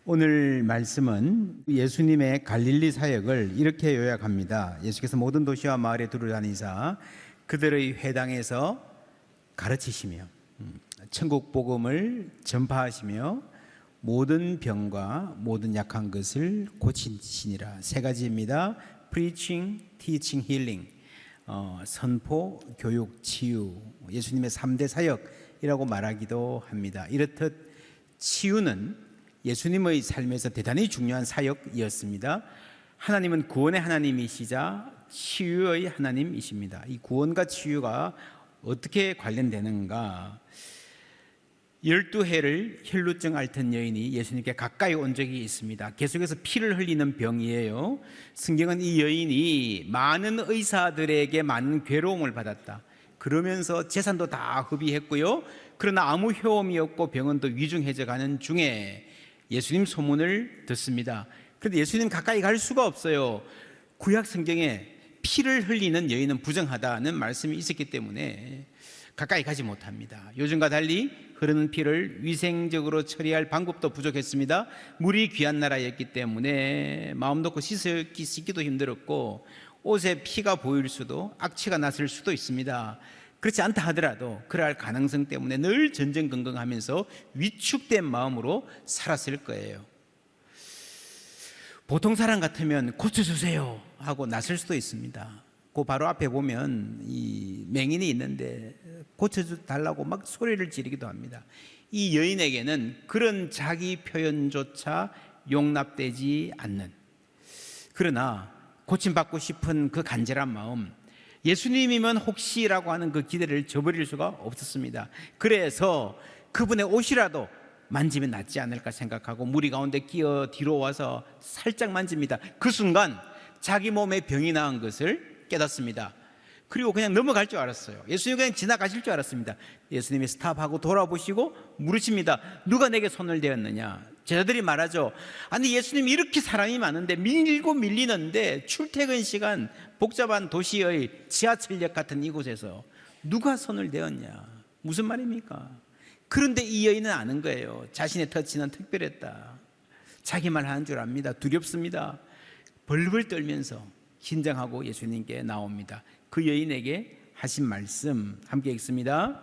오늘 말씀은 예수님의 갈릴리 사역을 이렇게 요약합니다. 예수께서 모든 도시와 마을에 두루다니사 그들의 회당에서 가르치시며 천국 복음을 전파하시며 모든 병과 모든 약한 것을 고치시니라. 세 가지입니다. Preaching, Teaching, Healing. 선포, 교육, 치유. 예수님의 3대 사역이라고 말하기도 합니다. 이렇듯 치유는 예수님의 삶에서 대단히 중요한 사역이었습니다. 하나님은 구원의 하나님이시자 치유의 하나님이십니다. 이 구원과 치유가 어떻게 관련되는가? 12해를 혈루증 앓던 여인이 예수님께 가까이 온 적이 있습니다. 계속해서 피를 흘리는 병이에요. 성경은 이 여인이 많은 의사들에게 많은 괴로움을 받았다. 그러면서 재산도 다 허비했고요. 그러나 아무 효험이 없고 병은 또 위중해져 가는 중에 예수님 소문을 듣습니다. 그런데 예수님 가까이 갈 수가 없어요. 구약 성경에 피를 흘리는 여인은 부정하다는 말씀이 있었기 때문에 가까이 가지 못합니다. 요즘과 달리 흐르는 피를 위생적으로 처리할 방법도 부족했습니다. 물이 귀한 나라였기 때문에 마음 놓고 씻기도 힘들었고 옷에 피가 보일 수도 악취가 났을 수도 있습니다. 그렇지 않다 하더라도 그럴 가능성 때문에 늘 전전긍긍하면서 위축된 마음으로 살았을 거예요. 보통 사람 같으면 고쳐주세요 하고 나설 수도 있습니다. 그 바로 앞에 보면 이 맹인이 있는데 고쳐달라고 막 소리를 지르기도 합니다. 이 여인에게는 그런 자기 표현조차 용납되지 않는, 그러나 고침받고 싶은 그 간절한 마음, 예수님이면 혹시라고 하는 그 기대를 저버릴 수가 없었습니다. 그래서 그분의 옷이라도 만지면 낫지 않을까 생각하고 무리 가운데 끼어 뒤로 와서 살짝 만집니다. 그 순간 자기 몸에 병이 나은 것을 깨닫습니다. 그리고 그냥 넘어갈 줄 알았어요. 예수님 그냥 지나가실 줄 알았습니다. 예수님이 스탑하고 돌아보시고 물으십니다. 누가 내게 손을 대었느냐? 제자들이 말하죠. 아니, 예수님 이렇게 사람이 많은데 밀고 밀리는데 출퇴근 시간 복잡한 도시의 지하철역 같은 이곳에서 누가 손을 대었냐? 무슨 말입니까? 그런데 이 여인은 아는 거예요. 자신의 터치는 특별했다. 자기 말 하는 줄 압니다. 두렵습니다. 벌벌 떨면서 긴장하고 예수님께 나옵니다. 그 여인에게 하신 말씀 함께 읽습니다.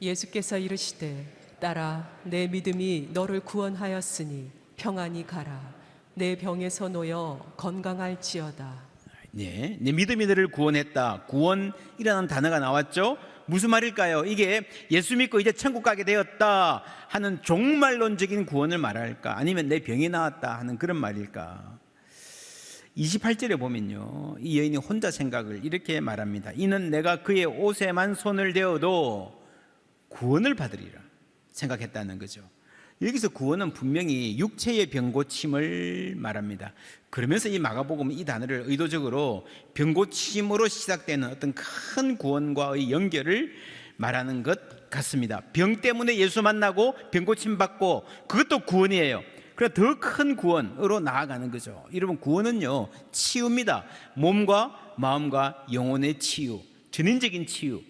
예수께서 이르시되 딸아, 내 믿음이 너를 구원하였으니 평안히 가라. 내 병에서 놓여 건강할지어다. 네, 내 믿음이 너를 구원했다. 구원이라는 단어가 나왔죠. 무슨 말일까요? 이게 예수 믿고 이제 천국 가게 되었다 하는 종말론적인 구원을 말할까? 아니면 내 병이 나았다 하는 그런 말일까? 28절에 보면요, 이 여인이 혼자 생각을 이렇게 말합니다. 이는 내가 그의 옷에만 손을 대어도 구원을 받으리라 생각했다는 거죠. 여기서 구원은 분명히 육체의 병고침을 말합니다. 그러면서 이 마가복음은 이 단어를 의도적으로 병고침으로 시작되는 어떤 큰 구원과의 연결을 말하는 것 같습니다. 병 때문에 예수 만나고 병고침 받고 그것도 구원이에요. 그래서 더 큰 구원으로 나아가는 거죠. 여러분, 구원은요 치유입니다. 몸과 마음과 영혼의 치유, 전인적인 치유.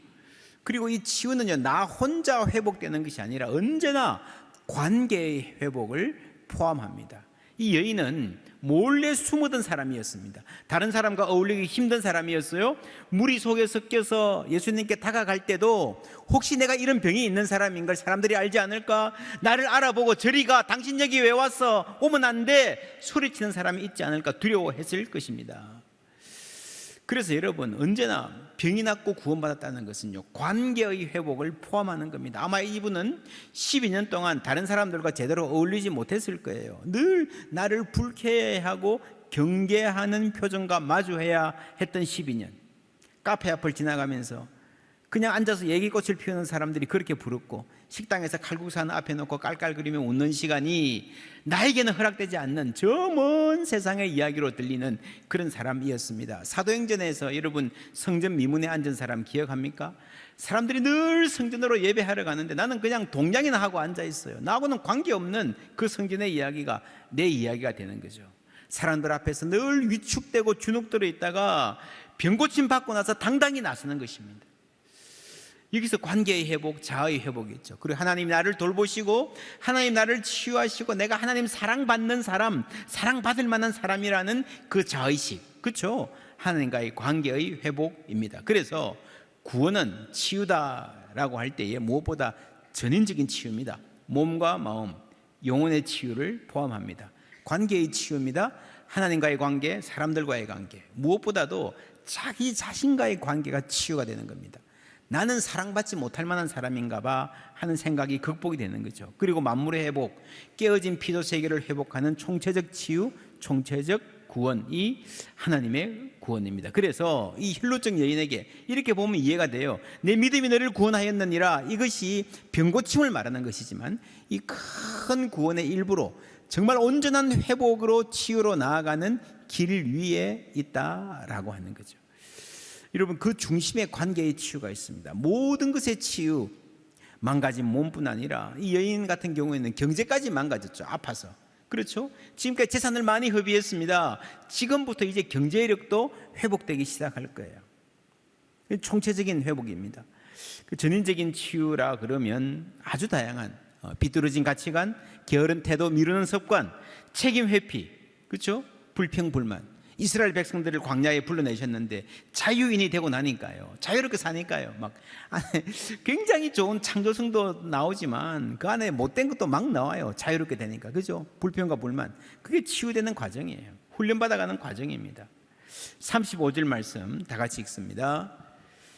그리고 이 치유는요 나 혼자 회복되는 것이 아니라 언제나 관계의 회복을 포함합니다. 이 여인은 몰래 숨어든 사람이었습니다. 다른 사람과 어울리기 힘든 사람이었어요. 무리 속에 섞여서 예수님께 다가갈 때도 혹시 내가 이런 병이 있는 사람인 걸 사람들이 알지 않을까? 나를 알아보고 저리 가, 당신 여기 왜 왔어? 오면 안 돼! 소리치는 사람이 있지 않을까 두려워했을 것입니다. 그래서 여러분, 언제나 병이 낫고 구원받았다는 것은요 관계의 회복을 포함하는 겁니다. 아마 이분은 12년 동안 다른 사람들과 제대로 어울리지 못했을 거예요. 늘 나를 불쾌해하고 경계하는 표정과 마주해야 했던 12년. 카페 앞을 지나가면서 그냥 앉아서 얘기꽃을 피우는 사람들이 그렇게 부럽고 식당에서 칼국수 하나 앞에 놓고 깔깔거리며 웃는 시간이 나에게는 허락되지 않는 저 먼 세상의 이야기로 들리는 그런 사람이었습니다. 사도행전에서 여러분 성전 미문에 앉은 사람 기억합니까? 사람들이 늘 성전으로 예배하러 가는데 나는 그냥 동냥이나 하고 앉아 있어요. 나하고는 관계없는 그 성전의 이야기가 내 이야기가 되는 거죠. 사람들 앞에서 늘 위축되고 주눅들어 있다가 병고침 받고 나서 당당히 나서는 것입니다. 여기서 관계의 회복, 자아의 회복이 있죠. 그리고 하나님 나를 돌보시고 하나님 나를 치유하시고 내가 하나님 사랑받는 사람, 사랑받을 만한 사람이라는 그 자의식, 그렇죠? 하나님과의 관계의 회복입니다. 그래서 구원은 치유다라고 할 때에 무엇보다 전인적인 치유입니다. 몸과 마음, 영혼의 치유를 포함합니다. 관계의 치유입니다. 하나님과의 관계, 사람들과의 관계, 무엇보다도 자기 자신과의 관계가 치유가 되는 겁니다. 나는 사랑받지 못할 만한 사람인가 봐 하는 생각이 극복이 되는 거죠. 그리고 만물의 회복, 깨어진 피조 세계를 회복하는 총체적 치유, 총체적 구원이 하나님의 구원입니다. 그래서 이 힐루증 여인에게 이렇게 보면 이해가 돼요. 내 믿음이 너를 구원하였느니라. 이것이 병고침을 말하는 것이지만 이 큰 구원의 일부로 정말 온전한 회복으로 치유로 나아가는 길 위에 있다라고 하는 거죠. 여러분, 그 중심에 관계의 치유가 있습니다. 모든 것의 치유, 망가진 몸뿐 아니라 이 여인 같은 경우에는 경제까지 망가졌죠. 아파서. 그렇죠? 지금까지 재산을 많이 허비했습니다. 지금부터 이제 경제력도 회복되기 시작할 거예요. 총체적인 회복입니다. 그 전인적인 치유라 그러면 아주 다양한 비뚤어진 가치관, 게으른 태도, 미루는 습관, 책임 회피, 그렇죠? 불평, 불만. 이스라엘 백성들을 광야에 불러내셨는데 자유인이 되고 나니까요, 자유롭게 사니까요, 막 안에 굉장히 좋은 창조성도 나오지만 그 안에 못된 것도 막 나와요. 자유롭게 되니까. 그죠? 불평과 불만, 그게 치유되는 과정이에요. 훈련받아가는 과정입니다. 35절 말씀 다 같이 읽습니다.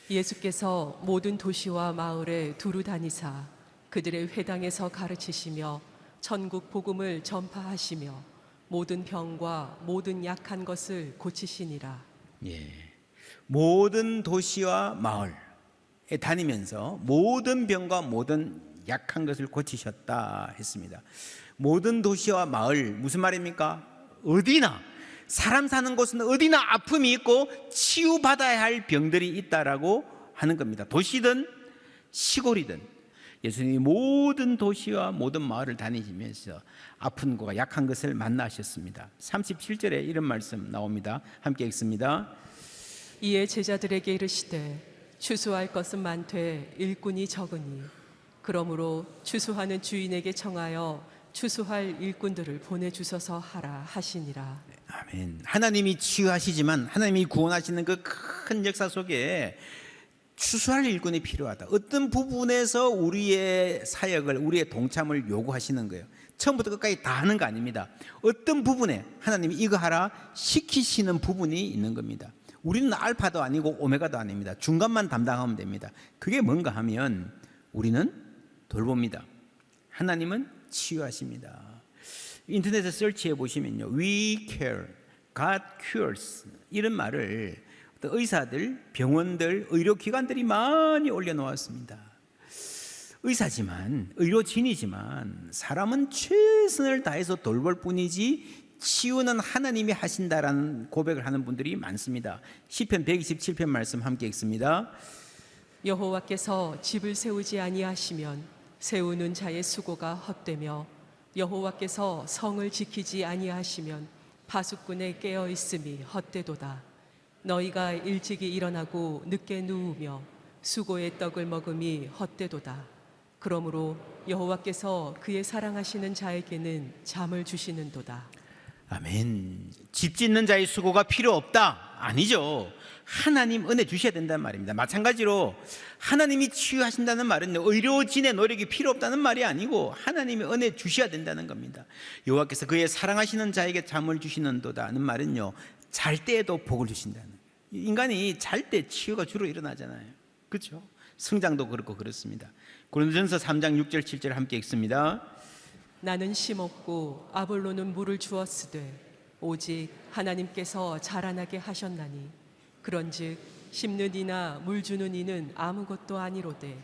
예수께서 모든 도시와 마을에 두루 다니사 그들의 회당에서 가르치시며 천국 복음을 전파하시며 모든 병과 모든 약한 것을 고치시니라. 예, 모든 도시와 마을에 다니면서 모든 병과 모든 약한 것을 고치셨다 했습니다. 모든 도시와 마을, 무슨 말입니까? 어디나, 사람 사는 곳은 어디나 아픔이 있고 치유받아야 할 병들이 있다라고 하는 겁니다. 도시든 시골이든 예수님이 모든 도시와 모든 마을을 다니시면서 아픈 것과 약한 것을 만나셨습니다. 37절에 이런 말씀 나옵니다. 함께 읽습니다. 이에 제자들에게 이르시되 추수할 것은 많되 일꾼이 적으니 그러므로 추수하는 주인에게 청하여 추수할 일꾼들을 보내주소서 하라 하시니라. 아멘. 하나님이 치유하시지만 하나님이 구원하시는 그 큰 역사 속에 추수할 일꾼이 필요하다. 어떤 부분에서 우리의 사역을, 우리의 동참을 요구하시는 거예요. 처음부터 끝까지 다 하는 거 아닙니다. 어떤 부분에 하나님이 이거 하라 시키시는 부분이 있는 겁니다. 우리는 알파도 아니고 오메가도 아닙니다. 중간만 담당하면 됩니다. 그게 뭔가 하면 우리는 돌봅니다. 하나님은 치유하십니다. 인터넷에 설치해 보시면요, We care, God cures 이런 말을 의사들, 병원들, 의료기관들이 많이 올려놓았습니다. 의사지만, 의료진이지만 사람은 최선을 다해서 돌볼 뿐이지 치유는 하나님이 하신다라는 고백을 하는 분들이 많습니다. 시편 127편 말씀 함께 읽습니다. 여호와께서 집을 세우지 아니하시면 세우는 자의 수고가 헛되며 여호와께서 성을 지키지 아니하시면 파수꾼의 깨어 있음이 헛되도다. 너희가 일찍이 일어나고 늦게 누우며 수고의 떡을 먹음이 헛되도다. 그러므로 여호와께서 그의 사랑하시는 자에게는 잠을 주시는도다. 아멘. 집 짓는 자의 수고가 필요 없다? 아니죠. 하나님 은혜 주셔야 된다는 말입니다. 마찬가지로 하나님이 치유하신다는 말은 의료진의 노력이 필요 없다는 말이 아니고 하나님이 은혜 주셔야 된다는 겁니다. 여호와께서 그의 사랑하시는 자에게 잠을 주시는도다는 말은요, 잘 때에도 복을 주신다는. 인간이 잘 때 치유가 주로 일어나잖아요. 그렇죠? 성장도 그렇고 그렇습니다. 고린도전서 3장 6절 7절 함께 읽습니다. 나는 심었고 아볼로는 물을 주었으되 오직 하나님께서 자라나게 하셨나니 그런즉 심는 이나 물 주는 이는 아무것도 아니로되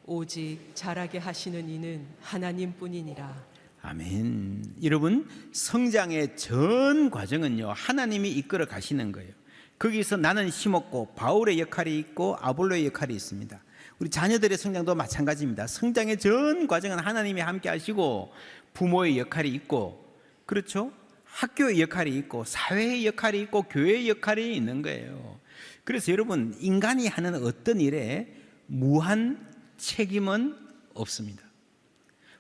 오직 자라게 하시는 이는 하나님뿐이니라. 아멘. 여러분, 성장의 전 과정은요, 하나님이 이끌어 가시는 거예요. 거기서 나는 심었고 바울의 역할이 있고 아볼로의 역할이 있습니다. 우리 자녀들의 성장도 마찬가지입니다. 성장의 전 과정은 하나님이 함께 하시고 부모의 역할이 있고, 그렇죠? 학교의 역할이 있고 사회의 역할이 있고 교회의 역할이 있는 거예요. 그래서 여러분, 인간이 하는 어떤 일에 무한 책임은 없습니다.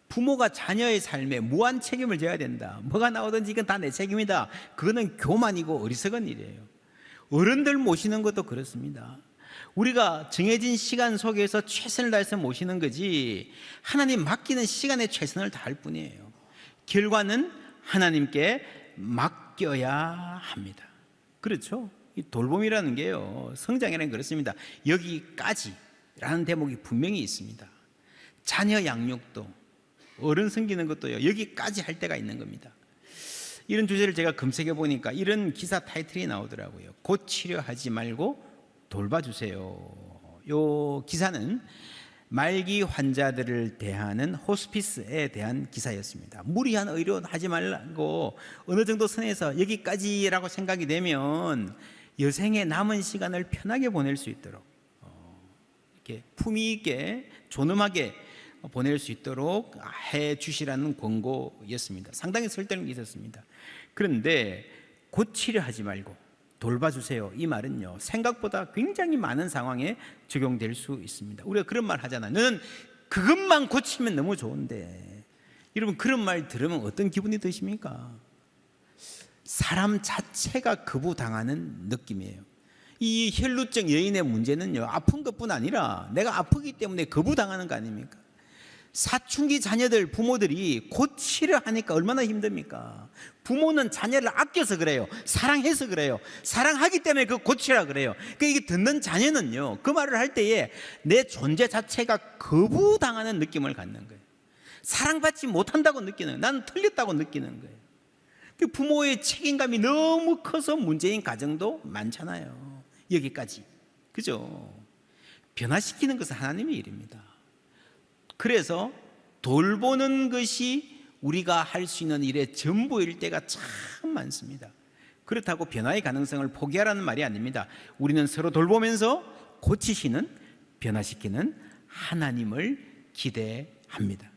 부모가 자녀의 삶에 무한 책임을 져야 된다. 뭐가 나오든지 이건 다 내 책임이다. 그거는 교만이고 어리석은 일이에요. 어른들 모시는 것도 그렇습니다. 우리가 정해진 시간 속에서 최선을 다해서 모시는 거지 하나님 맡기는 시간에 최선을 다할 뿐이에요. 결과는 하나님께 맡겨야 합니다. 그렇죠? 이 돌봄이라는 게요, 성장이라는 게 그렇습니다. 여기까지라는 대목이 분명히 있습니다. 자녀 양육도 어른 섬기는 것도요, 여기까지 할 때가 있는 겁니다. 이런 주제를 제가 검색해 보니까 이런 기사 타이틀이 나오더라고요. 고치려 하지 말고 돌봐주세요. 이 기사는 말기 환자들을 대하는 호스피스에 대한 기사였습니다. 무리한 의료하지 말고 어느 정도 선에서 여기까지라고 생각이 되면 여생의 남은 시간을 편하게 보낼 수 있도록 이렇게 품위 있게 존엄하게 보낼 수 있도록 해 주시라는 권고였습니다. 상당히 설득력이 있었습니다. 그런데 고치려 하지 말고 돌봐주세요, 이 말은요, 생각보다 굉장히 많은 상황에 적용될 수 있습니다. 우리가 그런 말 하잖아요. 너는 그것만 고치면 너무 좋은데. 여러분, 그런 말 들으면 어떤 기분이 드십니까? 사람 자체가 거부당하는 느낌이에요. 이 혈루증 여인의 문제는요, 아픈 것뿐 아니라 내가 아프기 때문에 거부당하는 거 아닙니까? 사춘기 자녀들 부모들이 고치려 하니까 얼마나 힘듭니까? 부모는 자녀를 아껴서 그래요. 사랑해서 그래요. 사랑하기 때문에 그 고치라 그래요. 그러니까 이게 듣는 자녀는요, 그 말을 할 때에 내 존재 자체가 거부당하는 느낌을 갖는 거예요. 사랑받지 못한다고 느끼는 거예요. 나는 틀렸다고 느끼는 거예요. 그 부모의 책임감이 너무 커서 문제인 가정도 많잖아요. 여기까지. 그죠? 변화시키는 것은 하나님의 일입니다. 그래서 돌보는 것이 우리가 할 수 있는 일의 전부일 때가 참 많습니다. 그렇다고 변화의 가능성을 포기하라는 말이 아닙니다. 우리는 서로 돌보면서 고치시는, 변화시키는 하나님을 기대합니다.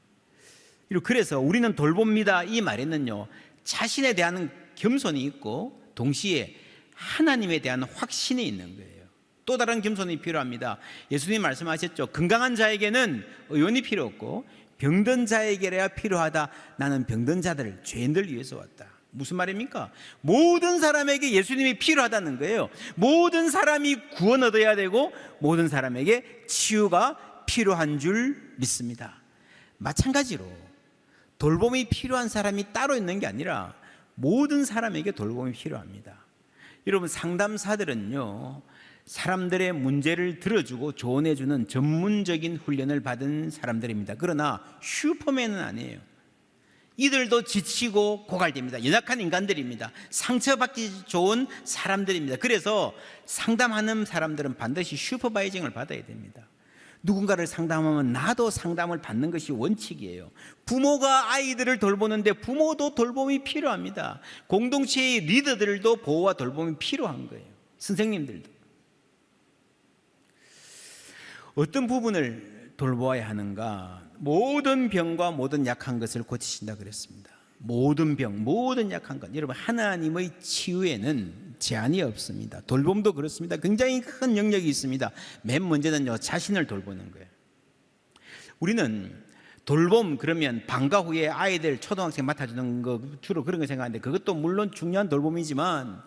그래서 우리는 돌봅니다, 이 말에는요, 자신에 대한 겸손이 있고 동시에 하나님에 대한 확신이 있는 거예요. 또 다른 겸손이 필요합니다. 예수님 말씀하셨죠. 건강한 자에게는 의원이 필요 없고 병든 자에게야 필요하다. 나는 병든 자들, 죄인들 위해서 왔다. 무슨 말입니까? 모든 사람에게 예수님이 필요하다는 거예요. 모든 사람이 구원 얻어야 되고 모든 사람에게 치유가 필요한 줄 믿습니다. 마찬가지로 돌봄이 필요한 사람이 따로 있는 게 아니라 모든 사람에게 돌봄이 필요합니다. 여러분, 상담사들은요, 사람들의 문제를 들어주고 조언해주는 전문적인 훈련을 받은 사람들입니다. 그러나 슈퍼맨은 아니에요. 이들도 지치고 고갈됩니다. 연약한 인간들입니다. 상처받기 좋은 사람들입니다. 그래서 상담하는 사람들은 반드시 슈퍼바이징을 받아야 됩니다. 누군가를 상담하면 나도 상담을 받는 것이 원칙이에요. 부모가 아이들을 돌보는데 부모도 돌봄이 필요합니다. 공동체의 리더들도 보호와 돌봄이 필요한 거예요. 선생님들도. 어떤 부분을 돌보아야 하는가? 모든 병과 모든 약한 것을 고치신다 그랬습니다. 모든 병, 모든 약한 것. 여러분, 하나님의 치유에는 제한이 없습니다. 돌봄도 그렇습니다. 굉장히 큰 영역이 있습니다. 맨 먼저는요, 자신을 돌보는 거예요. 우리는 돌봄 그러면 방과 후에 아이들 초등학생 맡아주는 거 주로 그런 거 생각하는데 그것도 물론 중요한 돌봄이지만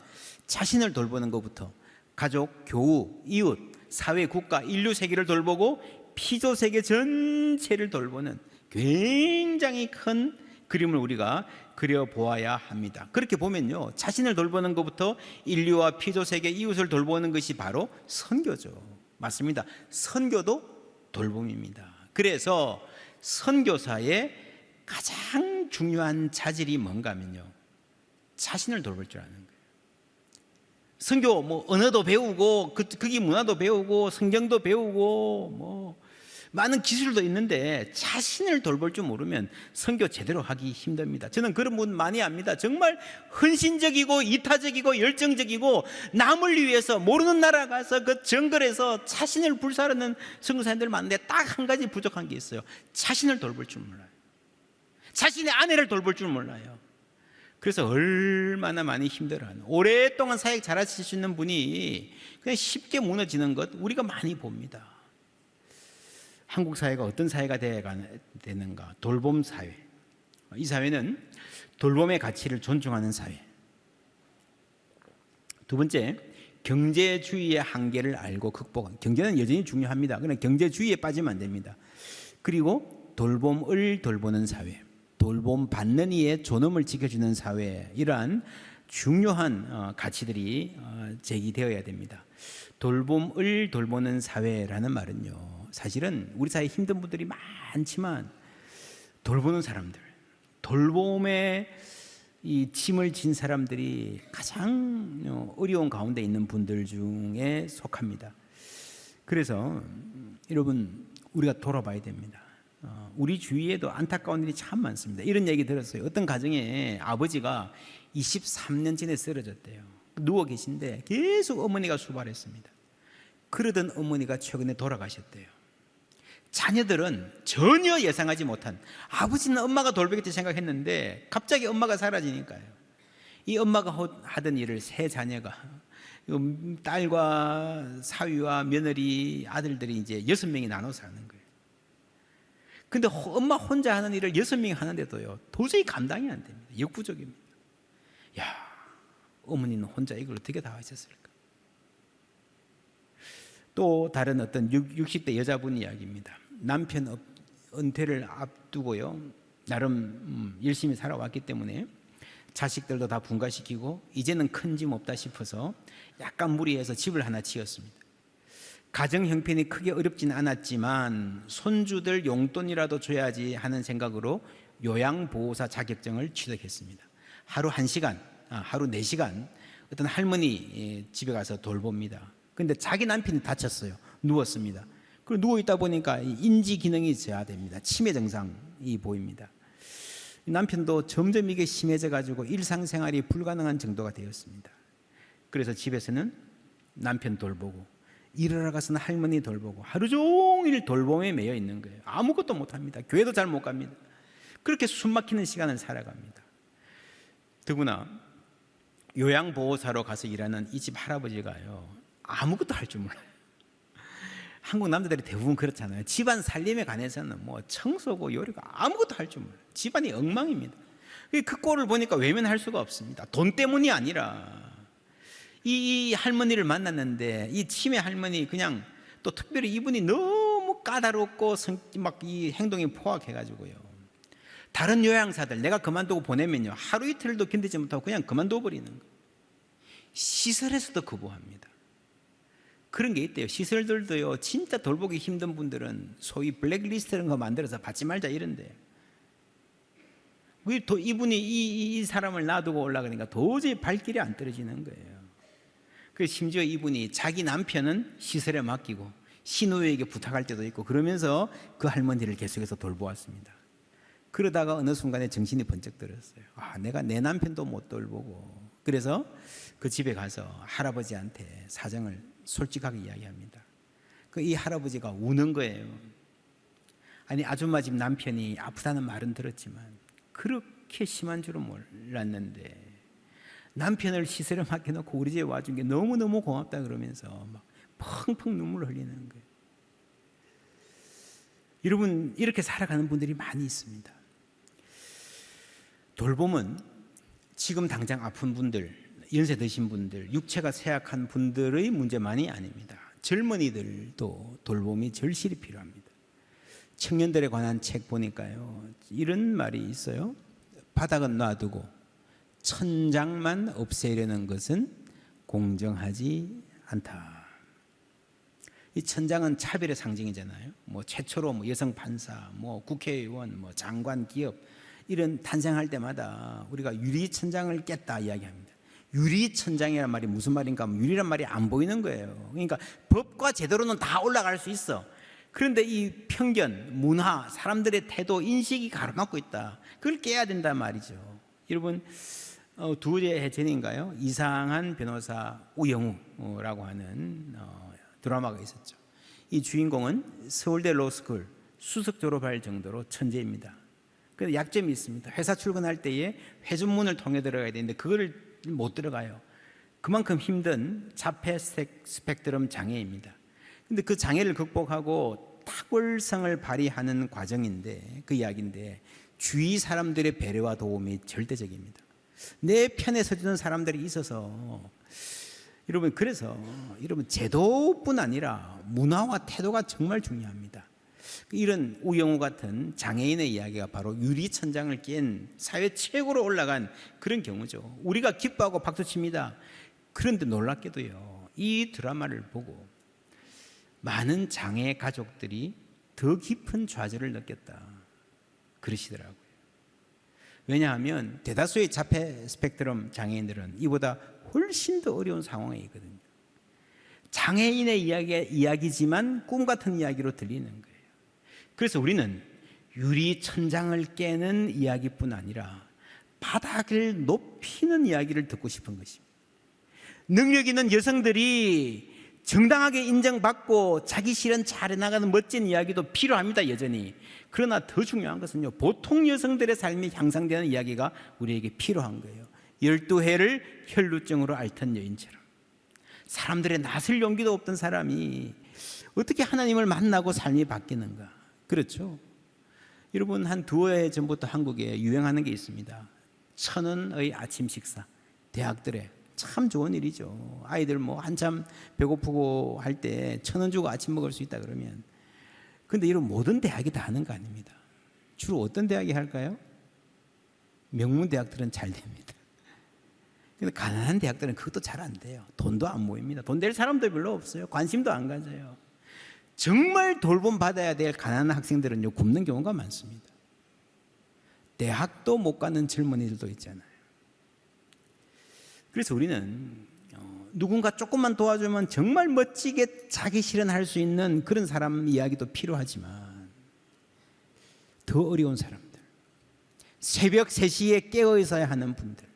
자신을 돌보는 것부터 가족, 교우, 이웃, 사회, 국가, 인류 세계를 돌보고 피조 세계 전체를 돌보는 굉장히 큰 그림을 우리가 그려보아야 합니다. 그렇게 보면요, 자신을 돌보는 것부터 인류와 피조 세계, 이웃을 돌보는 것이 바로 선교죠. 맞습니다. 선교도 돌봄입니다. 그래서 선교사의 가장 중요한 자질이 뭔가 하면요, 자신을 돌볼 줄 아는 거예요. 선교 뭐 언어도 배우고 거기 문화도 배우고 성경도 배우고 많은 기술도 있는데 자신을 돌볼 줄 모르면 선교 제대로 하기 힘듭니다. 저는 그런 분 많이 압니다. 정말 헌신적이고 이타적이고 열정적이고 남을 위해서 모르는 나라 가서 그 정글에서 자신을 불사르는 선교사님들 많은데 딱 한 가지 부족한 게 있어요. 자신을 돌볼 줄 몰라요. 자신의 아내를 돌볼 줄 몰라요. 그래서 얼마나 많이 힘들어하는, 오랫동안 사역 잘하실 수 있는 분이 그냥 쉽게 무너지는 것 우리가 많이 봅니다. 한국 사회가 어떤 사회가 되는가? 돌봄 사회. 이 사회는 돌봄의 가치를 존중하는 사회. 두 번째, 경제주의의 한계를 알고 극복한. 경제는 여전히 중요합니다. 그러나 경제주의에 빠지면 안 됩니다. 그리고 돌봄을 돌보는 사회, 돌봄 받는 이의 존엄을 지켜주는 사회, 이러한 중요한 가치들이 제기되어야 됩니다. 돌봄을 돌보는 사회라는 말은요, 사실은 우리 사회에 힘든 분들이 많지만 돌보는 사람들, 돌봄에 이 짐을 진 사람들이 가장 어려운 가운데 있는 분들 중에 속합니다. 그래서 여러분, 우리가 돌아봐야 됩니다. 우리 주위에도 안타까운 일이 참 많습니다. 이런 얘기 들었어요. 어떤 가정에 아버지가 23년 전에 쓰러졌대요. 누워 계신데 계속 어머니가 수발했습니다. 그러던 어머니가 최근에 돌아가셨대요. 자녀들은 전혀 예상하지 못한, 아버지는 엄마가 돌보겠지 생각했는데 갑자기 엄마가 사라지니까요. 이 엄마가 하던 일을 세 자녀가, 딸과 사위와 며느리, 아들들이 이제 6명이 나눠서 하는 거예요. 근데 엄마 혼자 하는 일을 6명이 하는데도요, 도저히 감당이 안 됩니다. 역부족입니다. 야, 어머니는 혼자 이걸 어떻게 다 하셨을까? 또 다른 어떤 60대 여자분 이야기입니다. 남편 은퇴를 앞두고요, 나름 열심히 살아왔기 때문에 자식들도 다 분가시키고 이제는 큰 짐 없다 싶어서 약간 무리해서 집을 하나 지었습니다. 가정 형편이 크게 어렵지는 않았지만 손주들 용돈이라도 줘야지 하는 생각으로 요양보호사 자격증을 취득했습니다. 하루 1시간, 하루 4시간 어떤 할머니 집에 가서 돌봅니다. 근데 자기 남편이 다쳤어요. 누웠습니다. 그리고 누워있다 보니까 인지 기능이 저하됩니다. 치매 증상이 보입니다. 남편도 점점 이게 심해져 가지고 일상생활이 불가능한 정도가 되었습니다. 그래서 집에서는 남편 돌보고, 일하러 가서는 할머니 돌보고, 하루 종일 돌봄에 매여 있는 거예요. 아무것도 못합니다. 교회도 잘 못 갑니다. 그렇게 숨막히는 시간을 살아갑니다. 더구나 요양보호사로 가서 일하는 이 집 할아버지가요, 아무것도 할 줄 몰라요. 한국 남자들이 대부분 그렇잖아요. 집안 살림에 관해서는 뭐 청소고 요리고 아무것도 할 줄 몰라요. 집안이 엉망입니다. 그 꼴을 보니까 외면할 수가 없습니다. 돈 때문이 아니라 이 할머니를 만났는데 이 치매 할머니, 그냥 또 특별히 이분이 너무 까다롭고 막 이 행동이 포악해가지고요, 다른 요양사들 내가 그만두고 보내면요, 하루 이틀도 견디지 못하고 그냥 그만둬 버리는 거예요. 시설에서도 거부합니다. 그런 게 있대요. 시설들도요, 진짜 돌보기 힘든 분들은 소위 블랙리스트 이런 거 만들어서 받지 말자 이런데, 이분이 이 사람을 놔두고 올라가니까 도저히 발길이 안 떨어지는 거예요. 그 심지어 이분이 자기 남편은 시설에 맡기고 신우에게 부탁할 때도 있고 그러면서 그 할머니를 계속해서 돌보았습니다. 그러다가 어느 순간에 정신이 번쩍 들었어요. 내가 내 남편도 못 돌보고. 그래서 그 집에 가서 할아버지한테 사정을 솔직하게 이야기합니다. 이 할아버지가 우는 거예요. 아니, 아줌마 집 남편이 아프다는 말은 들었지만 그렇게 심한 줄은 몰랐는데 남편을 시설에 맡겨놓고 우리 집에 와준 게 너무너무 고맙다 그러면서 막 펑펑 눈물을 흘리는 거예요. 여러분, 이렇게 살아가는 분들이 많이 있습니다. 돌봄은 지금 당장 아픈 분들, 연세 드신 분들, 육체가 쇠약한 분들의 문제만이 아닙니다. 젊은이들도 돌봄이 절실히 필요합니다. 청년들에 관한 책 보니까요, 이런 말이 있어요. 바닥은 놔두고 천장만 없애려는 것은 공정하지 않다. 이 천장은 차별의 상징이잖아요. 최초로 여성 판사, 국회의원, 장관, 기업 이런 탄생할 때마다 우리가 유리천장을 깼다 이야기합니다. 유리천장이란 말이 무슨 말인가 하면 유리란 말이 안 보이는 거예요. 그러니까 법과 제도로는 다 올라갈 수 있어. 그런데 이 편견, 문화, 사람들의 태도, 인식이 가로막고 있다. 그걸 깨야 된단 말이죠. 여러분, 두 해 전인가요? 이상한 변호사 우영우라고 하는 드라마가 있었죠. 이 주인공은 서울대 로스쿨 수석 졸업할 정도로 천재입니다. 그런데 약점이 있습니다. 회사 출근할 때에 회전문을 통해 들어가야 되는데 그거를 못 들어가요. 그만큼 힘든 자폐 스펙트럼 장애입니다. 근데 그 장애를 극복하고 탁월성을 발휘하는 과정인데, 그 이야기인데, 주위 사람들의 배려와 도움이 절대적입니다. 내 편에 서주는 사람들이 있어서, 여러분, 그래서 여러분, 제도뿐 아니라 문화와 태도가 정말 중요합니다. 이런 우영우 같은 장애인의 이야기가 바로 유리천장을 깬 사회 최고로 올라간 그런 경우죠. 우리가 기뻐하고 박수칩니다. 그런데 놀랍게도요, 이 드라마를 보고 많은 장애 가족들이 더 깊은 좌절을 느꼈다 그러시더라고요. 왜냐하면 대다수의 자폐 스펙트럼 장애인들은 이보다 훨씬 더 어려운 상황에 있거든요. 장애인의 이야기지만 꿈 같은 이야기로 들리는 거예요. 그래서 우리는 유리천장을 깨는 이야기뿐 아니라 바닥을 높이는 이야기를 듣고 싶은 것입니다. 능력 있는 여성들이 정당하게 인정받고 자기 실현 잘해나가는 멋진 이야기도 필요합니다, 여전히. 그러나 더 중요한 것은요, 보통 여성들의 삶이 향상되는 이야기가 우리에게 필요한 거예요. 12해를 혈루증으로 앓던 여인처럼. 사람들의 나설 용기도 없던 사람이 어떻게 하나님을 만나고 삶이 바뀌는가. 그렇죠? 여러분, 한 2해 전부터 한국에 유행하는 게 있습니다. 1,000원의 아침 식사. 대학들에 참 좋은 일이죠. 아이들 뭐 한참 배고프고 할 때 1,000원 주고 아침 먹을 수 있다 그러면. 근데 이런 모든 대학이 다 하는 거 아닙니다. 주로 어떤 대학이 할까요? 명문 대학들은 잘 됩니다. 근데 가난한 대학들은 그것도 잘 안 돼요. 돈도 안 모입니다. 돈 될 사람도 별로 없어요. 관심도 안 가져요. 정말 돌봄 받아야 될 가난한 학생들은요, 굶는 경우가 많습니다. 대학도 못 가는 젊은이들도 있잖아요. 그래서 우리는 누군가 조금만 도와주면 정말 멋지게 자기 실현할 수 있는 그런 사람 이야기도 필요하지만, 더 어려운 사람들, 새벽 3시에 깨어 있어야 하는 분들,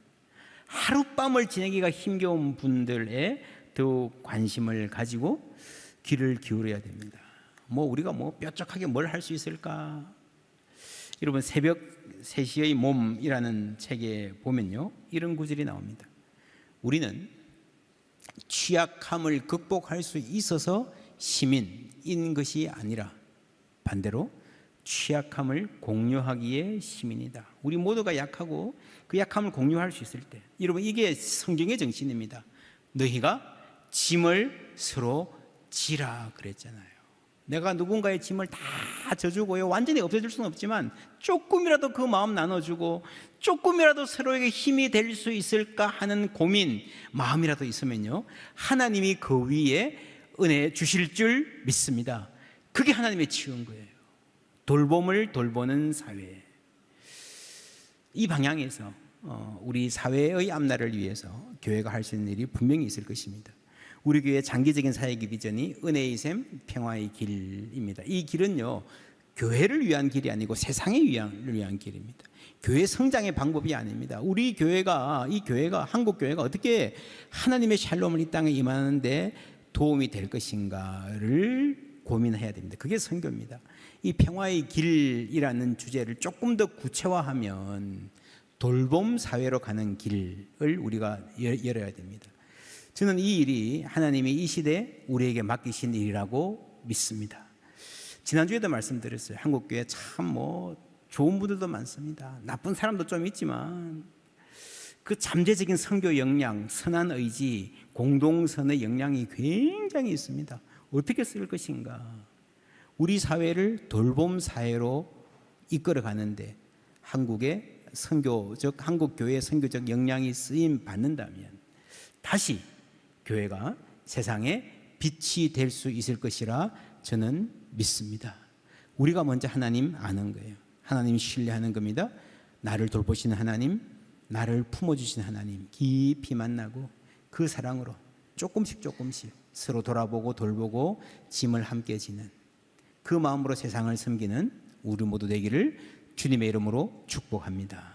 하룻밤을 지내기가 힘겨운 분들에 더 관심을 가지고 귀를 기울여야 됩니다. 우리가 뾰족하게 뭘 할 수 있을까? 여러분, 새벽 3시의 몸이라는 책에 보면요, 이런 구절이 나옵니다. 우리는 취약함을 극복할 수 있어서 시민인 것이 아니라 반대로 취약함을 공유하기에 시민이다. 우리 모두가 약하고 그 약함을 공유할 수 있을 때, 여러분, 이게 성경의 정신입니다. 너희가 짐을 서로 지라 그랬잖아요. 내가 누군가의 짐을 다 져주고요, 완전히 없애줄 수는 없지만 조금이라도 그 마음 나눠주고 조금이라도 서로에게 힘이 될 수 있을까 하는 고민, 마음이라도 있으면요, 하나님이 그 위에 은혜 주실 줄 믿습니다. 그게 하나님의 치유인 거예요. 돌봄을 돌보는 사회. 이 방향에서 우리 사회의 앞날을 위해서 교회가 할 수 있는 일이 분명히 있을 것입니다. 우리 교회의 장기적인 사역의 비전이 은혜의 샘, 평화의 길입니다. 이 길은요, 교회를 위한 길이 아니고 세상을 위한 길입니다. 교회 성장의 방법이 아닙니다. 우리 교회가, 이 교회가, 한국 교회가 어떻게 하나님의 샬롬을 이 땅에 임하는데 도움이 될 것인가를 고민해야 됩니다. 그게 선교입니다. 이 평화의 길이라는 주제를 조금 더 구체화하면 돌봄 사회로 가는 길을 우리가 열어야 됩니다. 저는 이 일이 하나님이 이 시대에 우리에게 맡기신 일이라고 믿습니다. 지난주에도 말씀드렸어요. 한국교회 참 좋은 분들도 많습니다. 나쁜 사람도 좀 있지만 그 잠재적인 선교 역량, 선한 의지, 공동선의 역량이 굉장히 있습니다. 어떻게 쓸 것인가? 우리 사회를 돌봄 사회로 이끌어 가는데 한국의 한국교회의 선교적 역량이 쓰임 받는다면 다시 교회가 세상에 빛이 될 수 있을 것이라 저는 믿습니다. 우리가 먼저 하나님 아는 거예요. 하나님 신뢰하는 겁니다. 나를 돌보시는 하나님, 나를 품어주시는 하나님 깊이 만나고 그 사랑으로 조금씩 서로 돌아보고 돌보고 짐을 함께 지는 그 마음으로 세상을 섬기는 우리 모두 되기를 주님의 이름으로 축복합니다.